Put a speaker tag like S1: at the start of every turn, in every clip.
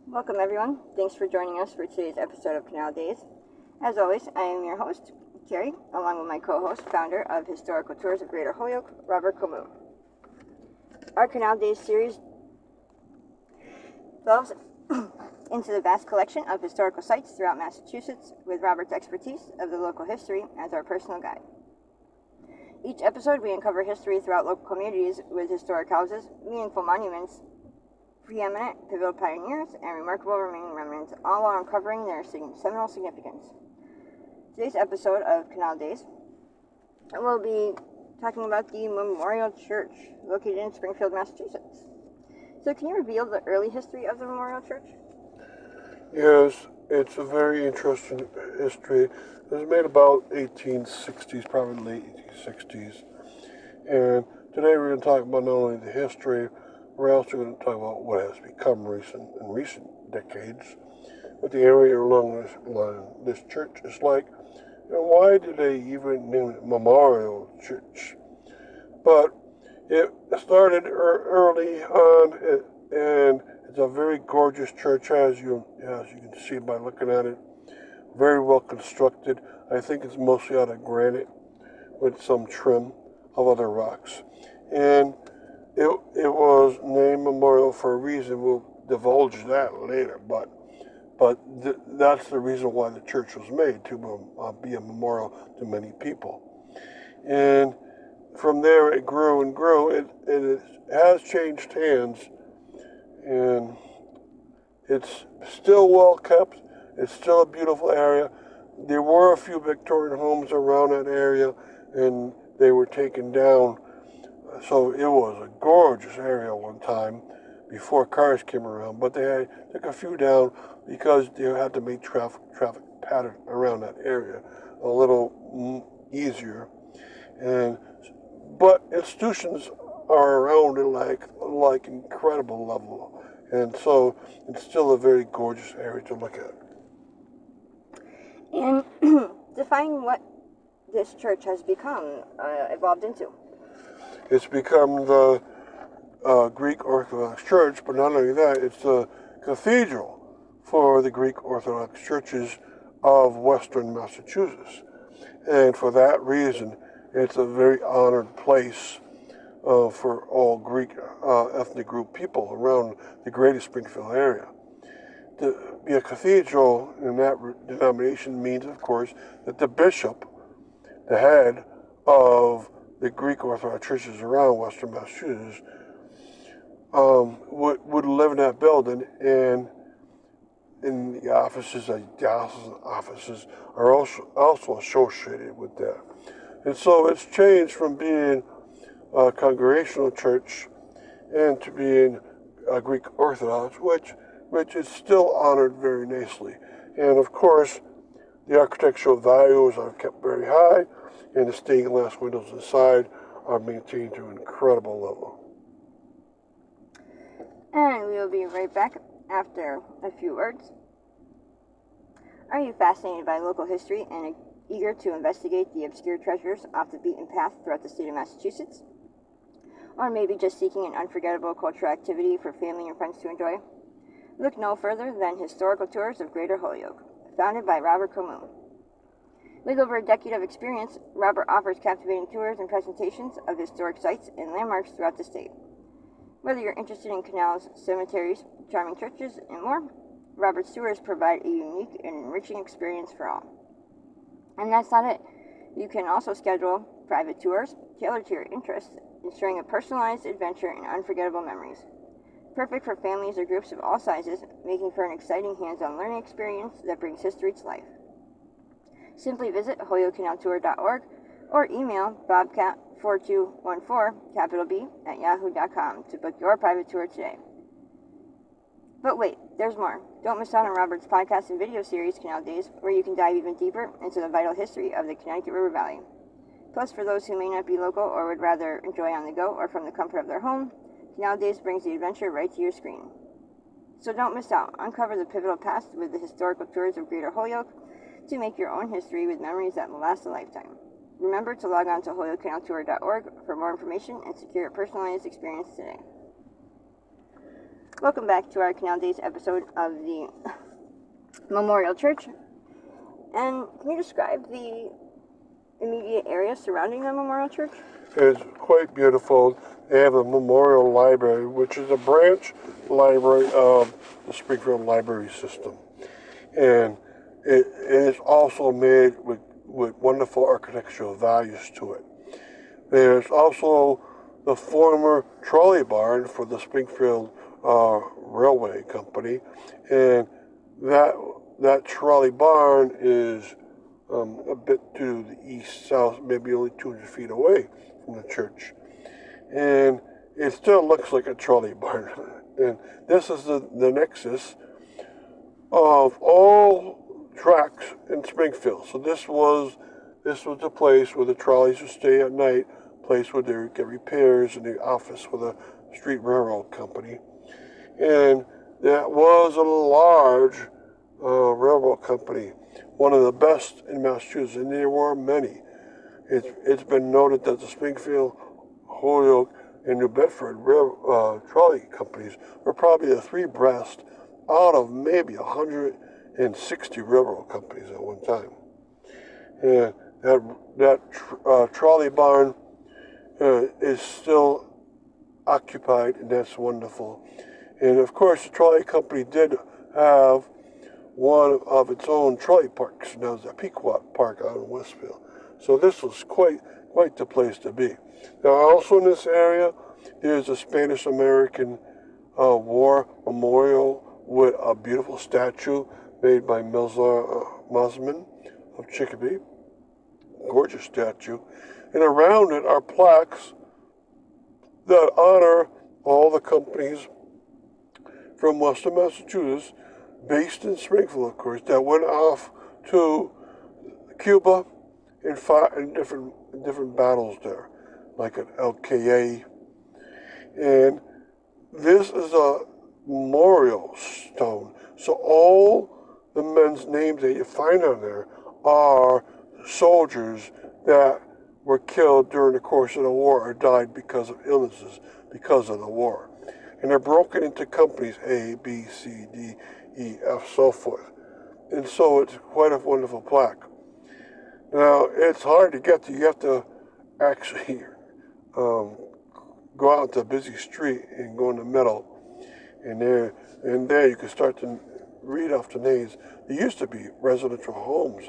S1: Welcome everyone. Thanks for joining us for today's episode of Canal Days. As always, I am your host, Carrie, along with my co-host, founder of Historical Tours of Greater Holyoke, Robert Camus. Our Canal Days series delves into the vast collection of historical sites throughout Massachusetts with Robert's expertise of the local history as our personal guide. Each episode we uncover history throughout local communities with historic houses, meaningful monuments, preeminent pivotal pioneers, and remarkable remaining remnants, all while uncovering their seminal significance. Today's episode of Canal Days will be talking about the Memorial Church located in Springfield, Massachusetts. So can you reveal the early history of the Memorial Church?
S2: Yes, it's a very interesting history. It was made about 1860s, probably late 1860s. And today we're going to talk about not only the history, we're also going to talk about what has become in recent decades, what the area along this church is like, and why did they even name it Memorial Church? But it started early on, and it's a very gorgeous church, as you can see by looking at it. Very well constructed. I think it's mostly out of granite with some trim of other rocks. And it was named Memorial for a reason. We'll divulge that later, but that's the reason why the church was made, to be a memorial to many people. And from there it grew and grew. It has changed hands, and it's still well kept. It's still a beautiful area. There were a few Victorian homes around that area, and they were taken down. So it was a gorgeous area one time before cars came around, but they took a few down because they had to make traffic pattern around that area a little easier. But institutions are around it like incredible level, and so it's still a very gorgeous area to look at.
S1: And define what this church has become, evolved into.
S2: It's become the Greek Orthodox Church, but not only that, it's the cathedral for the Greek Orthodox churches of Western Massachusetts. And for that reason, it's a very honored place for all Greek ethnic group people around the greater Springfield area. To be a cathedral in that denomination means, of course, that the bishop, the head of the Greek Orthodox churches around Western Massachusetts, would live in that building, and in the offices, the diocesan offices, are also associated with that. And so it's changed from being a congregational church and to being a Greek Orthodox, which is still honored very nicely. And of course, the architectural values are kept very high, and the stained glass windows inside are maintained to an incredible level.
S1: And we will be right back after a few words. Are you fascinated by local history and eager to investigate the obscure treasures off the beaten path throughout the state of Massachusetts? Or maybe just seeking an unforgettable cultural activity for family and friends to enjoy? Look no further than Historical Tours of Greater Holyoke, founded by Robert Camus. With over a decade of experience, Robert offers captivating tours and presentations of historic sites and landmarks throughout the state. Whether you're interested in canals, cemeteries, charming churches, and more, Robert's tours provide a unique and enriching experience for all. And that's not it. You can also schedule private tours tailored to your interests, ensuring a personalized adventure and unforgettable memories. Perfect for families or groups of all sizes, making for an exciting hands-on learning experience that brings history to life. Simply visit holyokecanaltour.org or email bobcat4214 at yahoo.com to book your private tour today. But wait, there's more. Don't miss out on Robert's podcast and video series, Canal Days, where you can dive even deeper into the vital history of the Connecticut River Valley. Plus, for those who may not be local or would rather enjoy on the go or from the comfort of their home, Canal Days brings the adventure right to your screen. So don't miss out. Uncover the pivotal past with the Historical Tours of Greater Holyoke to make your own history with memories that will last a lifetime. Remember to log on to holyokecanaltour.org for more information and secure a personalized experience today. Welcome back to our Canal Days episode of the Memorial Church. And can you describe the immediate area surrounding the Memorial Church?
S2: It's quite beautiful. They have a memorial library, which is a branch library of the Springfield library system. And it is also made with wonderful architectural values to it. There's also the former trolley barn for the Springfield Railway Company, and that trolley barn is a bit to the east-south, maybe only 200 feet away from the church. And it still looks like a trolley barn. And this is the nexus of all tracks in Springfield. So this was the place where the trolleys would stay at night, place where they would get repairs, and the office for the street railroad company. And that was a large railroad company, one of the best in Massachusetts, and there were many. It's been noted that the Springfield, Holyoke, and New Bedford trolley companies were probably the three best out of maybe 160 railroad companies at one time. And that trolley barn is still occupied, and that's wonderful. And of course, the trolley company did have one of its own trolley parks, and that was at Pequot Park out in Westfield. So this was quite the place to be. Now, also in this area, there's a Spanish-American War memorial with a beautiful statue made by Mosman of Chicopee. Gorgeous statue. And around it are plaques that honor all the companies from Western Massachusetts, based in Springfield, of course, that went off to Cuba and fought in different battles there, like at LKA. And this is a memorial stone. So all the men's names that you find on there are soldiers that were killed during the course of the war or died because of illnesses because of the war. And they're broken into companies A, B, C, D, E, F, so forth. And so it's quite a wonderful plaque. Now, it's hard to get to. You have to actually go out to a busy street and go in the middle. And there you can start to read off the names. There used to be residential homes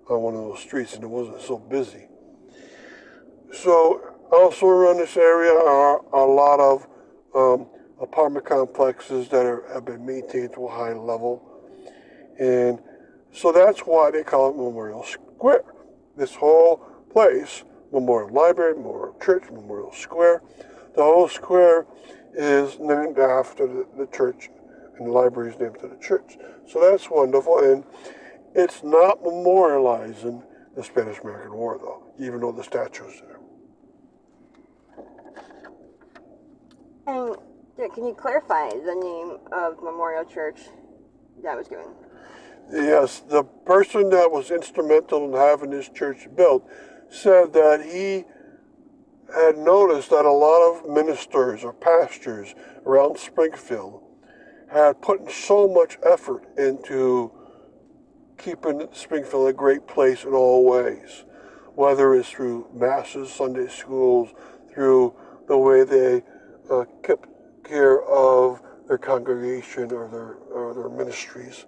S2: on one of those streets, and it wasn't so busy. So also around this area are a lot of apartment complexes that have been maintained to a high level. And so that's why they call it Memorial Square. This whole place, Memorial Library, Memorial Church, Memorial Square, the whole square is named after the church, and the library is named after the church. So that's wonderful, and it's not memorializing the Spanish-American War, though, even though the statue is there.
S1: And can you clarify the name of Memorial Church that was given?
S2: Yes, the person that was instrumental in having this church built said that he had noticed that a lot of ministers or pastors around Springfield had put so much effort into keeping Springfield a great place in all ways, whether it's through masses, Sunday schools, through the way they kept care of their congregation or their ministries.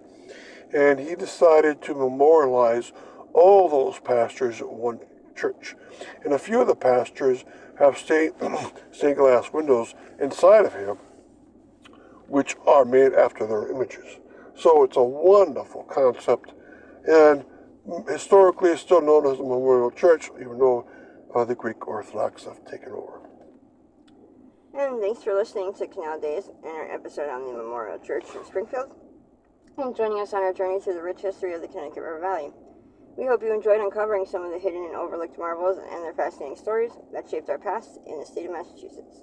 S2: And he decided to memorialize all those pastors at one church. And a few of the pastors have stained glass windows inside of here, which are made after their images. So it's a wonderful concept. And historically, it's still known as the Memorial Church, even though the Greek Orthodox have taken over.
S1: And thanks for listening to Canal Days and our episode on the Memorial Church in Springfield, and joining us on our journey through the rich history of the Connecticut River Valley. We hope you enjoyed uncovering some of the hidden and overlooked marvels and their fascinating stories that shaped our past in the state of Massachusetts.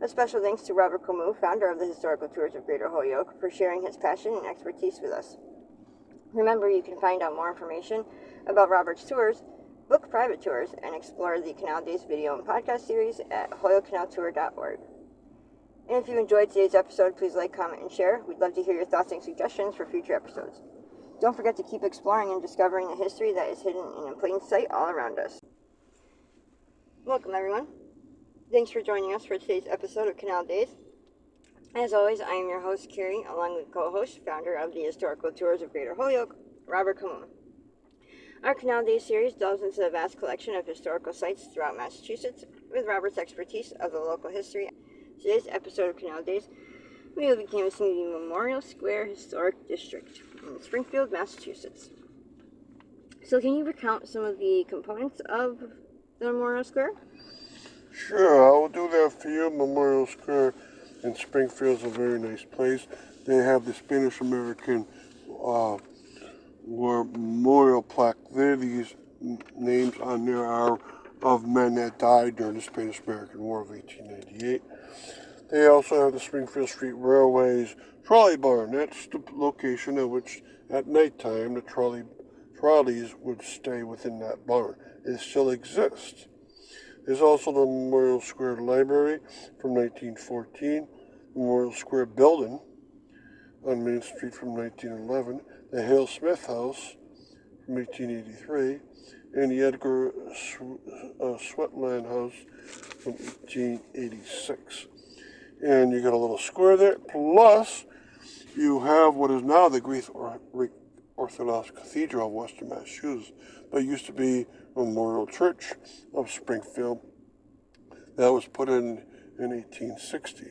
S1: A special thanks to Robert Comu, founder of the Historical Tours of Greater Holyoke, for sharing his passion and expertise with us. Remember, you can find out more information about Robert's tours, book private tours, and explore the Canal Days video and podcast series at holyokecanaltour.org. And if you enjoyed today's episode, please like, comment, and share. We'd love to hear your thoughts and suggestions for future episodes. Don't forget to keep exploring and discovering the history that is hidden in plain sight all around us. Welcome, everyone. Thanks for joining us for today's episode of Canal Days. As always, I am your host, Carrie, along with co-host, founder of the Historical Tours of Greater Holyoke, Robert Camoon. Our Canal Days series delves into the vast collection of historical sites throughout Massachusetts with Robert's expertise of the local history. Today's episode of Canal Days, we will be canvassing the Memorial Square Historic District in Springfield, Massachusetts. So can you recount some of the components of the Memorial Square?
S2: Sure, I will do that for you. Memorial Square in Springfield is a very nice place. They have the Spanish-American memorial plaque there. These names on there are of men that died during the Spanish-American War of 1898. They also have the Springfield Street Railway's trolley barn. That's the location at which, at nighttime, the trolleys would stay within that barn. It still exists. There's also the Memorial Square Library from 1914, Memorial Square Building on Main Street from 1911, the Hale Smith House from 1883, and the Edgar Sweatland House from 1886. And you got a little square there, plus you have what is now the Greek Orthodox Cathedral of Western Massachusetts, but it used to be Memorial Church of Springfield that was put in 1860.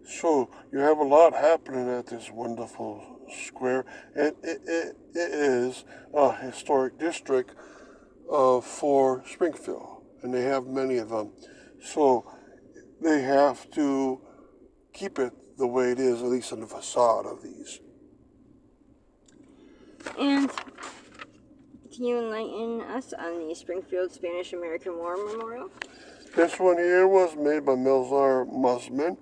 S2: So you have a lot happening at this wonderful square, and it is a historic district for Springfield, and they have many of them. So they have to keep it the way it is, at least on the facade of these.
S1: And can you enlighten us on the Springfield Spanish-American War Memorial?
S2: This one here was made by Melzar Musman,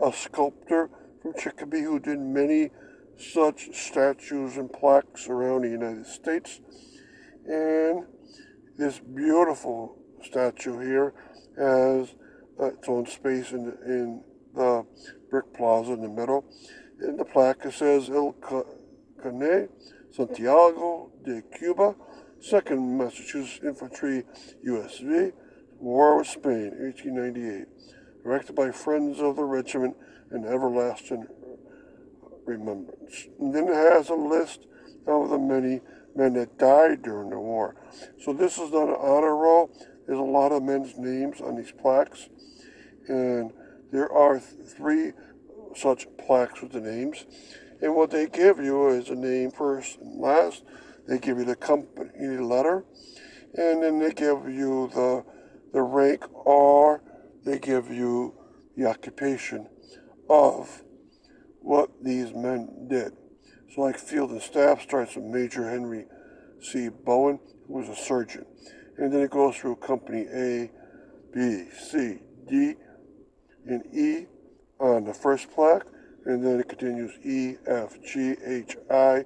S2: a sculptor from Chicopee who did many such statues and plaques around the United States. And this beautiful statue here has its own space in the brick plaza in the middle. In the plaque it says El Cane Santiago de Cuba, 2nd Massachusetts Infantry USV, War with Spain, 1898. Erected by friends of the regiment in everlasting remembrance. And then it has a list of the many men that died during the war. So this is not an honor roll. There's a lot of men's names on these plaques. And there are 3 such plaques with the names. And what they give you is a name first and last. They give you the company letter. And then they give you the rank, or they give you the occupation of what these men did. So like Field and Staff starts with Major Henry C. Bowen, who was a surgeon. And then it goes through Company A, B, C, D, and E on the first plaque. And then it continues E, F, G, H, I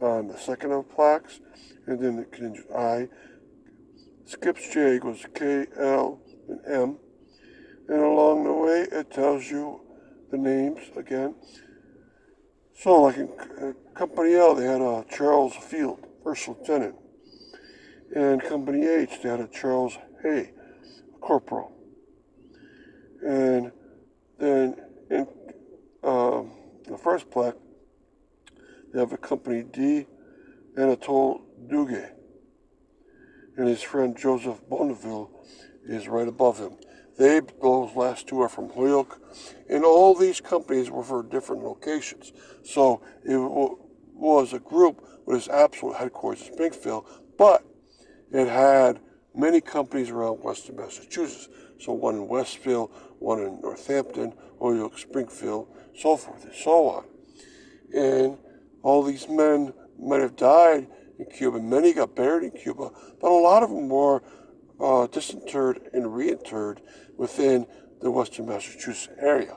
S2: on the second of plaques. And then it continues I. Skips J, goes K, L, and M. And along the way, it tells you the names again. So, like in Company L, they had a Charles Field, First Lieutenant. And Company H, they had a Charles Hay, Corporal. And then in the first plaque, they have a Company D, Anatole Duguay. And his friend Joseph Bonneville is right above him. Those last 2 are from Holyoke, and all these companies were for different locations. So it was a group with its absolute headquarters in Springfield, but it had many companies around Western Massachusetts. So one in Westfield, one in Northampton, Holyoke, Springfield, so forth and so on. And all these men might have died in Cuba. Many got buried in Cuba, but a lot of them were disinterred and reinterred within the Western Massachusetts area.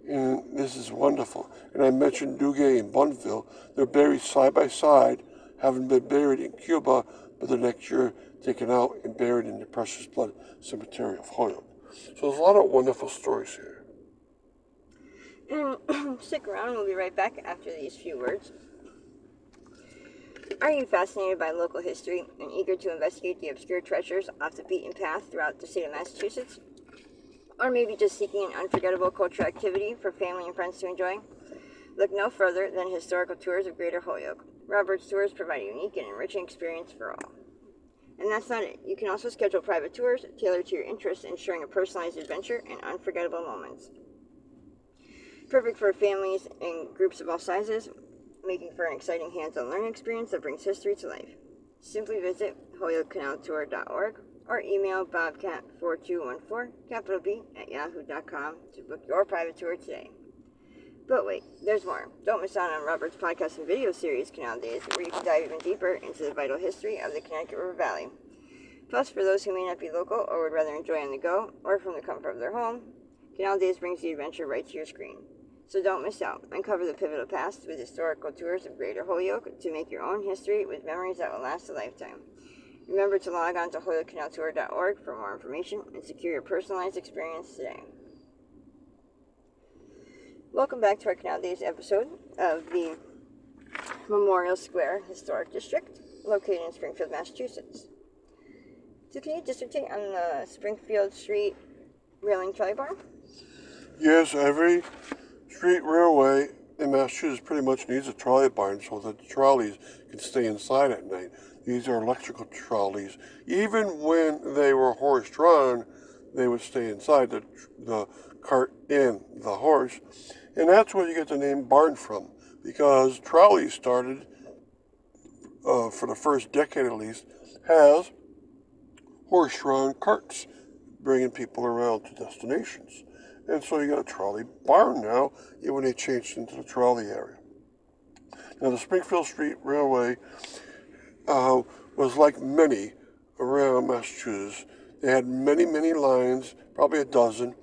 S2: And this is wonderful. And I mentioned Duguay and Bonneville. They're buried side by side, having been buried in Cuba, but the next year taken out and buried in the Precious Blood Cemetery of Holyoke. So there's a lot of wonderful stories here.
S1: And stick around, we'll be right back after these few words. Are you fascinated by local history and eager to investigate the obscure treasures off the beaten path throughout the state of Massachusetts? Or maybe just seeking an unforgettable cultural activity for family and friends to enjoy? Look no further than Historical Tours of Greater Holyoke. Robert's Tours provide a unique and enriching experience for all. And that's not it. You can also schedule private tours tailored to your interests, ensuring a personalized adventure and unforgettable moments. Perfect for families and groups of all sizes, making for an exciting hands-on learning experience that brings history to life. Simply visit holyokecanaltour.org or email bobcat4214, capital B, at yahoo.com to book your private tour today. But wait, there's more. Don't miss out on Robert's podcast and video series, Canal Days, where you can dive even deeper into the vital history of the Connecticut River Valley. Plus, for those who may not be local or would rather enjoy on the go or from the comfort of their home, Canal Days brings the adventure right to your screen. So don't miss out. Uncover the pivotal past with Historical Tours of Greater Holyoke to make your own history with memories that will last a lifetime. Remember to log on to holyokecanaltour.org for more information and secure your personalized experience today. Welcome back to our Canal Days episode of the Memorial Square Historic District, located in Springfield, Massachusetts. So can you dissertate on the Springfield Street railing trolley barn?
S2: Yes, every street railway in Massachusetts pretty much needs a trolley barn so that the trolleys can stay inside at night. These are electrical trolleys. Even when they were horse-drawn, they would stay inside the cart and the horse. And that's where you get the name barn from, because trolleys started, for the first decade at least, as horse-drawn carts, bringing people around to destinations. And so you got a trolley barn now, even when they changed into the trolley area. Now the Springfield Street Railway was like many around Massachusetts. They had many, many lines, probably a dozen,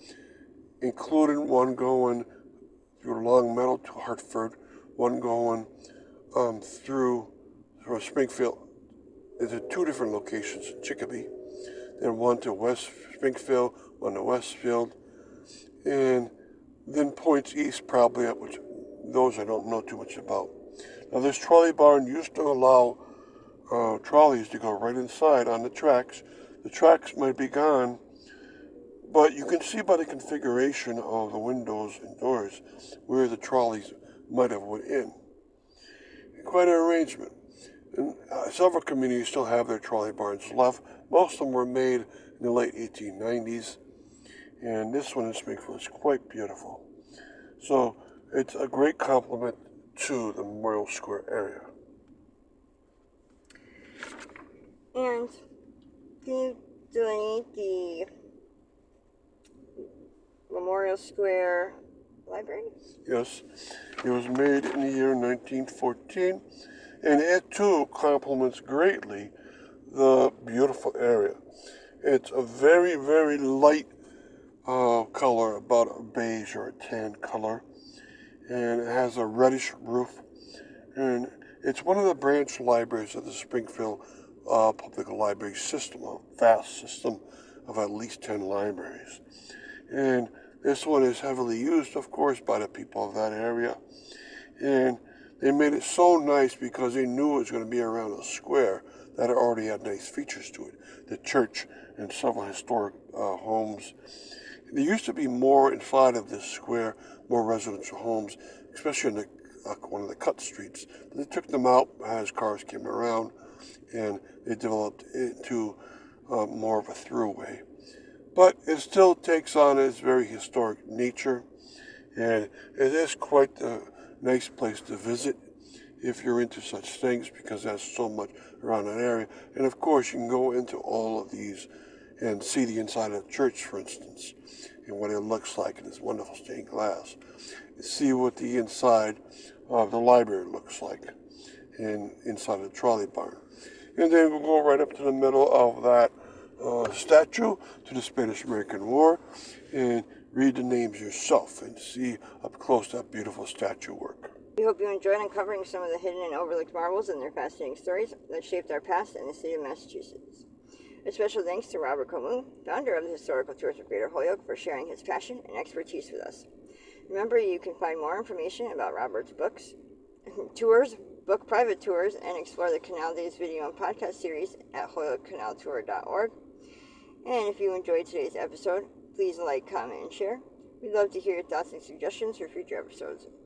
S2: including one going through Long Meadow to Hartford, one going through Springfield into two different locations in Chicopee, then one to West Springfield, one to Westfield, and then points east probably, at which those I don't know too much about. Now this trolley barn used to allow trolleys to go right inside on the tracks. The tracks might be gone, but you can see by the configuration of the windows and doors where the trolleys might have went in. Quite an arrangement. And several communities still have their trolley barns left. Most of them were made in the late 1890s. And this one in Springfield is quite beautiful. So it's a great compliment to the Memorial Square area.
S1: And can you delineate the Memorial Square Library?
S2: Yes, it was made in the year 1914, and it too complements greatly the beautiful area. It's a very, very light color, about a beige or a tan color, and it has a reddish roof, and it's one of the branch libraries of the Springfield Public Library system, a vast system of at least 10 libraries. And this one is heavily used, of course, by the people of that area, and they made it so nice because they knew it was going to be around a square that it already had nice features to it. The church and several historic homes. There used to be more inside of this square, more residential homes, especially in one of the cut streets. But they took them out as cars came around, and they developed it into more of a throughway. But it still takes on its very historic nature, and it is quite a nice place to visit if you're into such things, because there's so much around that area. And of course, you can go into all of these and see the inside of the church, for instance, and what it looks like in this wonderful stained glass. See what the inside of the library looks like inside of the trolley barn. And then we'll go right up to the middle of that statue to the Spanish-American War and read the names yourself and see up close that beautiful statue work.
S1: We hope you enjoyed uncovering some of the hidden and overlooked marvels and their fascinating stories that shaped our past in the state of Massachusetts. A special thanks to Robert Comu, founder of the Historical Tours of Greater Holyoke, for sharing his passion and expertise with us. Remember, you can find more information about Robert's books, tours, book private tours, and explore the Canal Days video and podcast series at HoyokCanalTour.org. And if you enjoyed today's episode, please like, comment, and share. We'd love to hear your thoughts and suggestions for future episodes.